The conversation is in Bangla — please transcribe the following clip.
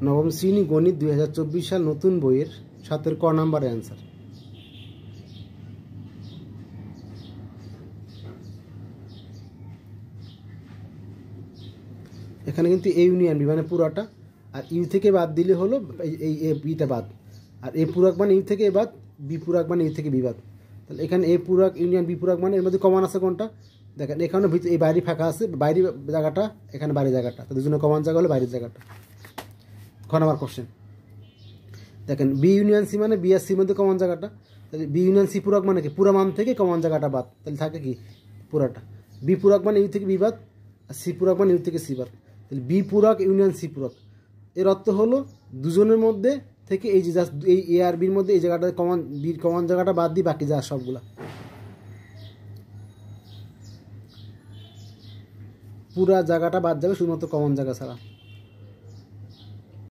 নবম শ্রেণী গণিত 2024 সাল নতুন বইয়ের 7 ক নাম্বারের অ্যান্সার। এখানে কিন্তু এ ইউনিয়ন বি মানে পুরাটা, আর ইউ থেকে বাদ দিলে হলো এই এ বিটা বাদ, আর এ পূরক মানে ইউ থেকে বাদ, বি পূরক মানে ইউ থেকে বি বাদ। তাহলে এখানে এ পূরক ইউনিয়ন বি পূরক মানে এর মধ্যে কমন আছে কোনটা? দেখেন এখানে এই বাইরে ফাঁকা আছে, বাইরে জায়গাটা, এখানে বাইরের জায়গাটা, তো দুজনে কমন জায়গা হলো বাইরের জায়গাটা। খ নাম্বার কোশ্চেন দেখেন বি ইউনিয়ন সি মানে বি আর সির মধ্যে কমন জায়গাটা, তাহলে বি ইউনিয়ন সি পূরক মানে কি পুরা মান থেকে কমন জায়গাটা বাদ, তাহলে থাকে কি পুরাটা। বি পূরক মানে ইউ থেকে বি বাদ, আর সি পূরক মানে ইউ থেকে সি বাদ, তাহলে বি পূরক ইউনিয়ন সি পূরক। এর অর্থ হলো দুজনের মধ্যে থেকে এই যে জাস্ট এই এ আর বির মধ্যে এই জায়গাটা কমন, বির কমন জায়গাটা বাদ দিই, বাকি যা সবগুলা পুরা জায়গাটা বাদ যাবে শুধুমাত্র কমন জায়গা ছাড়া।